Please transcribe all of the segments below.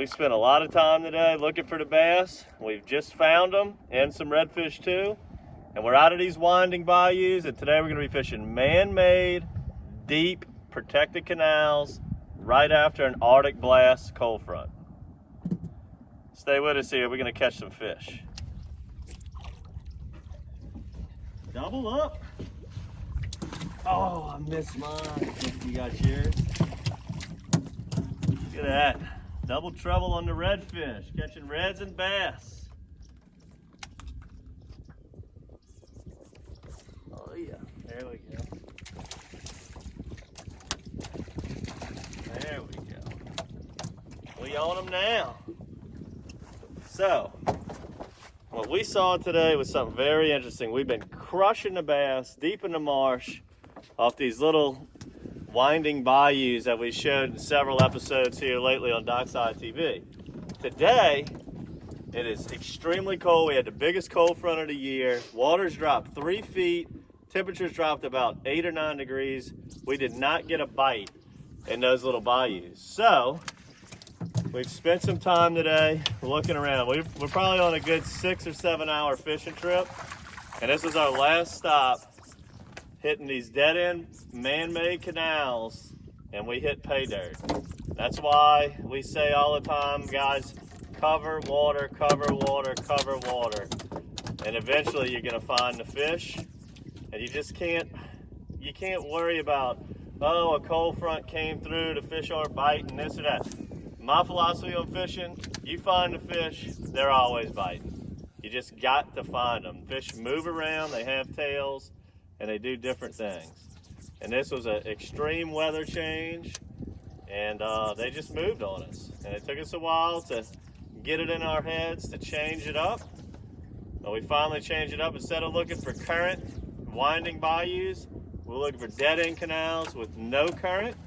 We spent a lot of time today looking for the bass. We've just found them and some redfish too. And we're out of these winding bayous, and today we're gonna be fishing man-made, deep, protected canals right after an Arctic blast cold front. Stay with us here, we're gonna catch some fish. Double up. Oh, I missed mine. You got yours. Look at that. Double trouble on the redfish, catching reds and bass. Oh yeah, there we go. There we go. We on them now. So, what we saw today was something very interesting. We've been crushing the bass deep in the marsh off these little winding bayous that we showed in several episodes here lately on DockSide TV. Today, it is extremely cold. We had the biggest cold front of the year. Water's dropped 3 feet. Temperatures dropped about 8 or 9 degrees. We did not get a bite in those little bayous. So, we've spent some time today looking around. We're probably on a good 6 or 7 hour fishing trip. And this is our last stop, hitting these dead-end man-made canals, and we hit pay dirt. That's why we say all the time, guys, cover water, cover water, cover water. And eventually you're gonna find the fish, and you just can't worry about, oh, a cold front came through, the fish aren't biting, this or that. My philosophy on fishing, you find the fish, they're always biting. You just got to find them. Fish move around, they have tails, and they do different things. And this was an extreme weather change, and they just moved on us. And it took us a while to get it in our heads to change it up. But we finally changed it up. Instead of looking for current winding bayous, we're looking for dead-end canals with no current.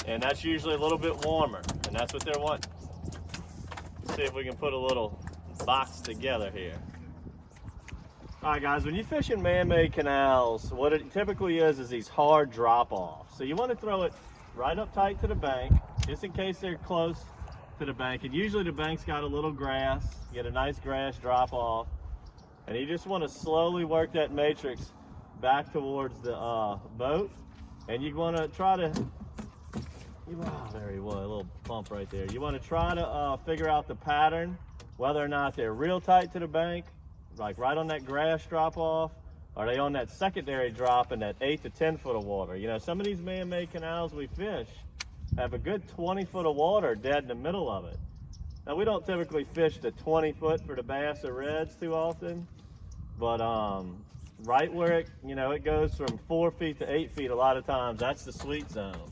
And that's usually a little bit warmer, and that's what they're wanting. Let's see if we can put a little box together here. All right, guys, when you fish in man-made canals, what it typically is these hard drop-offs. So you want to throw it right up tight to the bank, just in case they're close to the bank. And usually the bank's got a little grass. You get a nice grass drop-off. And you just want to slowly work that matrix back towards the boat. And you want to try to, wow, there he was, a little bump right there. You want to try to figure out the pattern, whether or not they're real tight to the bank, like right on that grass drop off, or are they on that secondary drop in that 8 to 10 foot of water. You know, some of these man-made canals we fish have a good 20 foot of water dead in the middle of it. Now, we don't typically fish the 20 foot for the bass or reds too often, but right where it, you know, it goes from 4 feet to 8 feet a lot of times, that's the sweet zone.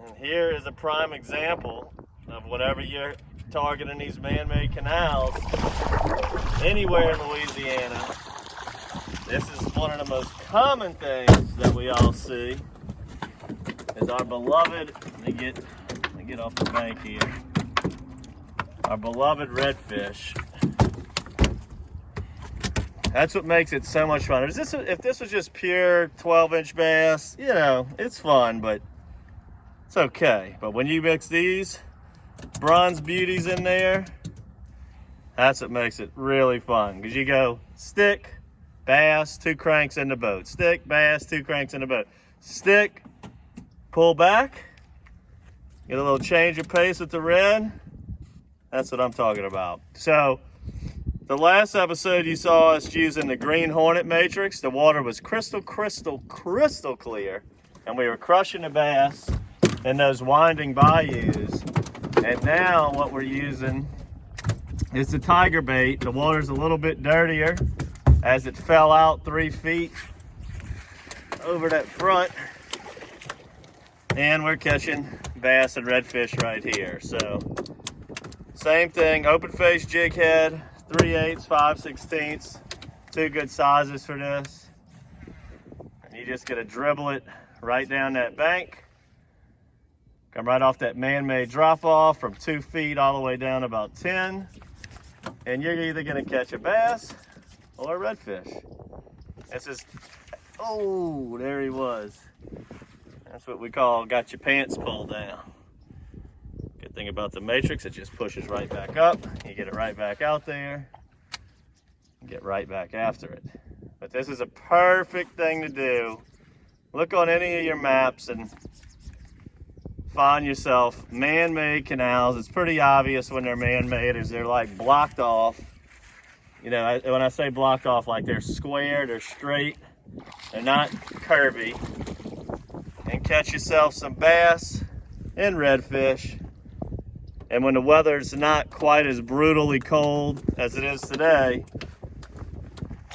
And here is a prime example of whatever you're targeting these man-made canals anywhere in Louisiana. This is one of the most common things that we all see is our beloved, let me get off the bank here, our beloved redfish. That's what makes it so much fun. If this was just pure 12-inch bass, you know, it's fun, but it's okay. But when you mix these bronze beauties in there, that's what makes it really fun, because you go stick, bass, 2 cranks in the boat, stick, bass, 2 cranks in the boat, stick, pull back, get a little change of pace with the red. That's what I'm talking about. So the last episode you saw us using the Green Hornet matrix. The water was crystal clear, and we were crushing the bass in those winding bayous. And now what we're using is the tiger bait. The water's a little bit dirtier as it fell out 3 feet over that front. And we're catching bass and redfish right here. So same thing, open face jig head, 3/8, 5/16, 2 good sizes for this. And you just gotta dribble it right down that bank. Come right off that man-made drop-off from 2 feet all the way down about 10. And you're either gonna catch a bass or a redfish. This is, oh, there he was. That's what we call got your pants pulled down. Good thing about the Matrix, it just pushes right back up. You get it right back out there. Get right back after it. But this is a perfect thing to do. Look on any of your maps and find yourself man-made canals. It's pretty obvious when they're man-made, as they're like blocked off. You know, when I say blocked off, like they're square, they're straight, they're not curvy. And catch yourself some bass and redfish. And when the weather's not quite as brutally cold as it is today,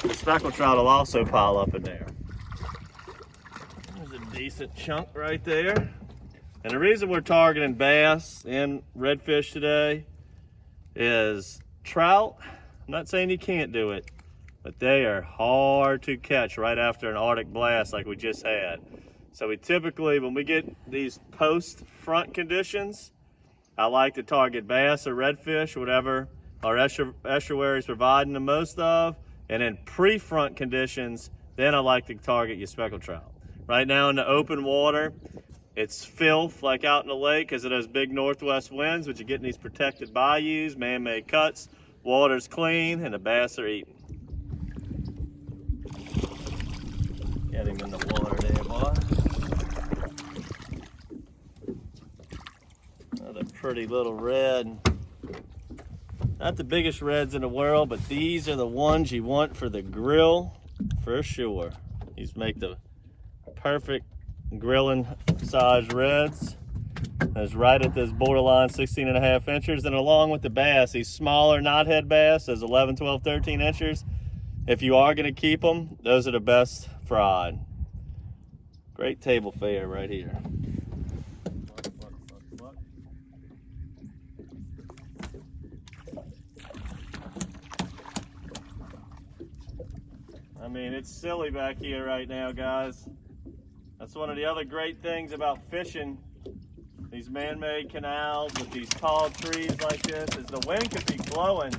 the speckled trout will also pile up in there. There's a decent chunk right there. And the reason we're targeting bass and redfish today is trout. I'm not saying you can't do it, but they are hard to catch right after an Arctic blast like we just had. So we typically, when we get these post-front conditions, I like to target bass or redfish, whatever our estuary is providing the most of. And in pre-front conditions, then I like to target your speckled trout. Right now in the open water, it's filth like out in the lake because of those big northwest winds, but you're getting these protected bayous, man-made cuts, water's clean, and the bass are eating. Get him in the water there, boy. Another pretty little red. Not the biggest reds in the world, but these are the ones you want for the grill for sure. These make the perfect grilling size reds. That's right at this borderline 16.5 inches. And along with the bass, these smaller knothead bass, those 11, 12, 13 inches, if you are going to keep them, those are the best fried. Great table fare right here. I mean, it's silly back here right now, guys. That's one of the other great things about fishing these man-made canals with these tall trees like this, is the wind could be blowing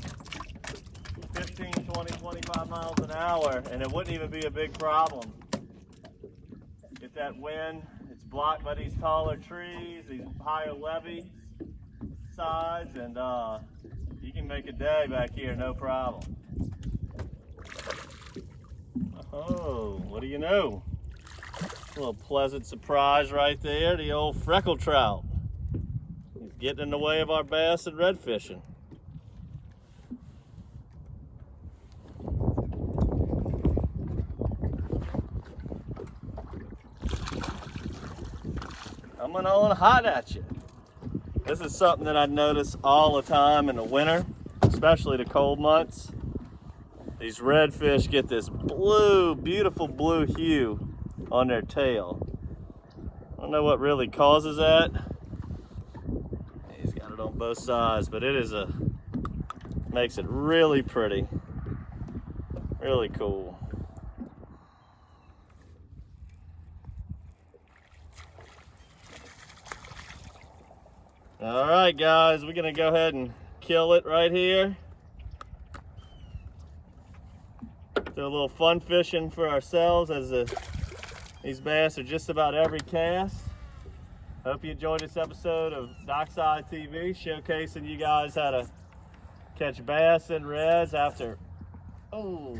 15, 20, 25 miles an hour, and it wouldn't even be a big problem. Get that wind, it's blocked by these taller trees, these higher levee sides, and you can make a day back here, no problem. Oh, what do you know? A little pleasant surprise right there, the old freckled trout. He's getting in the way of our bass and red fishing. Coming on hot at you. This is something that I notice all the time in the winter, especially the cold months. These redfish get this blue, beautiful blue hue on their tail. I don't know what really causes that. He's got it on both sides, but it is makes it really pretty. Really cool. All right, guys, we're gonna go ahead and kill it right here. Do a little fun fishing for ourselves, as these bass are just about every cast. Hope you enjoyed this episode of DockSide TV, showcasing you guys how to catch bass and reds after. Oh,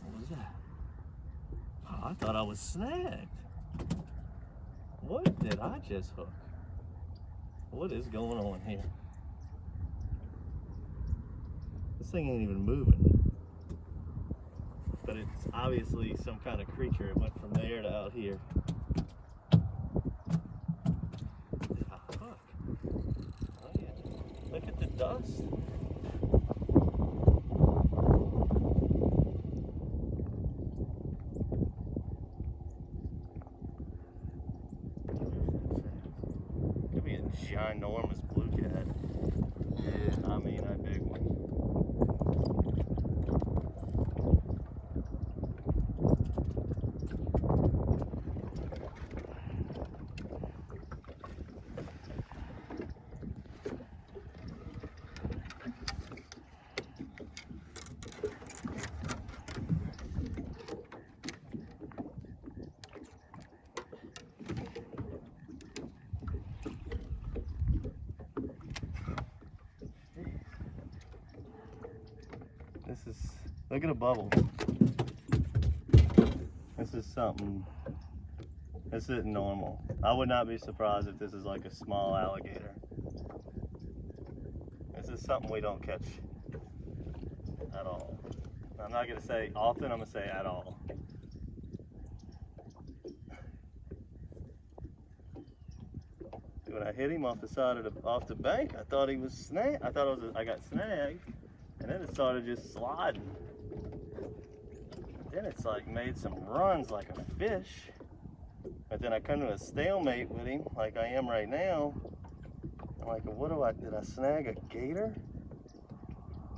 what was that? Oh, I thought I was snagged. What did I just hook? What is going on here? This thing ain't even moving. But it's obviously some kind of creature. It went from there to out here. What did I hook? Oh yeah. Look at the dust. Could be a ginormous blue cat. Yeah, I mean a big one. look at the bubble. This is something, this isn't normal. I would not be surprised if this is like a small alligator. This is something we don't catch at all. I'm not gonna say often, I'm gonna say at all. When I hit him off the side of the bank, I thought he was snagged. I thought I got snagged, and then it started just sliding. Then it's like made some runs like a fish. But then I come to a stalemate with him, like I am right now. I'm like, did I snag a gator?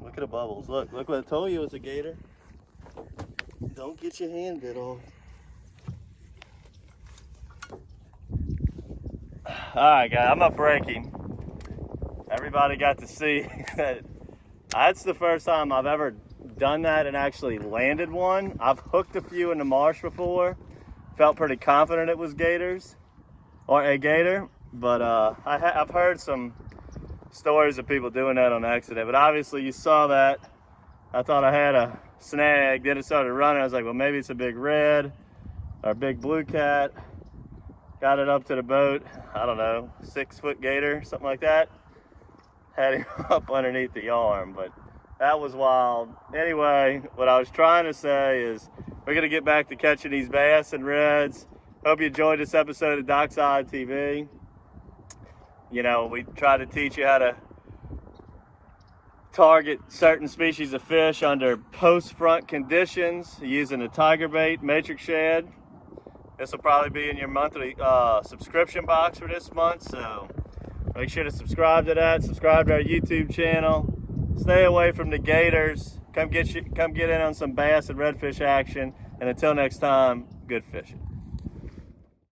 Look at the bubbles. Look what I told you, it's a gator. Don't get your hand bit off. All right, guys, I'm gonna break him. Everybody got to see that. That's the first time I've ever done that and actually landed one. I've hooked a few in the marsh before. Felt pretty confident it was gators or a gator, but I've heard some stories of people doing that on accident. But obviously, you saw that. I thought I had a snag. Then it started running. I was like, well, maybe it's a big red or a big blue cat. Got it up to the boat, I don't know, 6-foot gator, something like that. Had him up underneath the arm, but that was wild. Anyway, what I was trying to say is we're gonna get back to catching these bass and reds. Hope you enjoyed this episode of DockSide TV. You know, we try to teach you how to target certain species of fish under post-front conditions using a tiger bait matrix shad. This will probably be in your monthly subscription box for this month, so make sure to subscribe to that. Subscribe to our YouTube channel. Stay away from the gators. Come get in on some bass and redfish action. And until next time, good fishing.